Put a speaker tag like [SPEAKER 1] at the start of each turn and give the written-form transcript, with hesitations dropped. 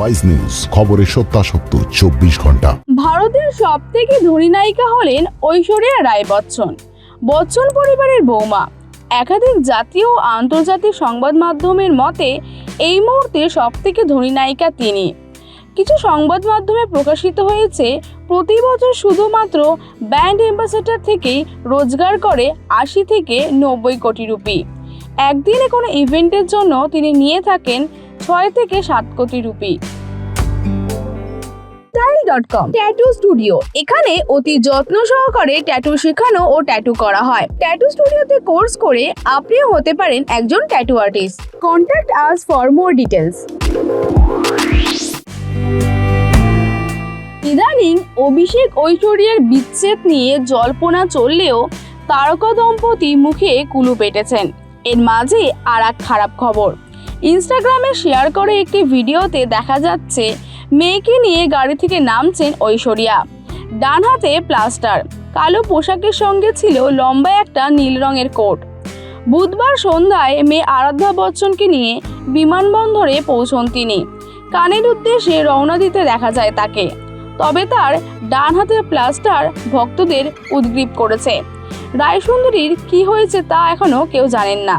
[SPEAKER 1] Wise news, খবরের সত্যাসত্য 24 ঘন্টা।
[SPEAKER 2] ভারতের সবথেকে ধনী নায়িকা হলেন ঐশ্বরিয়া রায় বচ্চন। বচ্চন পরিবারের বৌমা। একাধিক জাতীয় ও আন্তর্জাতিক সংবাদ মাধ্যমের মতে এই মুহূর্তে সবথেকে ধনী নায়িকা তিনি। কিছু সংবাদ মাধ্যমে প্রকাশিত হয়েছে প্রতি বছর শুধুমাত্র ব্র্যান্ড অ্যাম্বাসেডর থেকেই রোজগার করে 80 থেকে 90 কোটি রুপি। একদিনে কোনো ইভেন্টের জন্য তিনি নিয়ে থাকেন 6 থেকে 7 কোটি রুপি। style.com tattoo studio. এখানে অতি যত্ন সহকারে ট্যাটু শেখানো ও ট্যাটু করা হয়। ট্যাটু স্টুডিওতে কোর্স করে আপনিও হতে পারেন একজন tattoo artist. Contact us for more details. ইদানিং অভিষেক ঐশ্বরিয়ার বিচ্ছেদ নিয়ে জল্পনা চললেও তারকা দম্পতি মুখে কুলু পেটেছেন। এর মাঝে আর এক খারাপ খবর। ইনস্টাগ্রামে শেয়ার করে একটি ভিডিওতে দেখা যাচ্ছে মেয়েকে নিয়ে গাড়ি থেকে নামছেন ঐশ্বরিয়া। ডান হাতে প্লাস্টার, কালো পোশাকের সঙ্গে ছিল লম্বা একটা নীল রঙের কোট। বুধবার সন্ধ্যায় মেয়ে আরাধ্যা বচ্চনকে নিয়ে বিমানবন্দরে পৌঁছন তিনি। কানের উদ্দেশ্যে রওনা দিতে দেখা যায় তাকে। তবে তার ডান হাতের প্লাস্টার ভক্তদের উদ্গ্রীব করেছে। রায়সুন্দরীর কি হয়েছে তা এখনো কেউ জানেন না।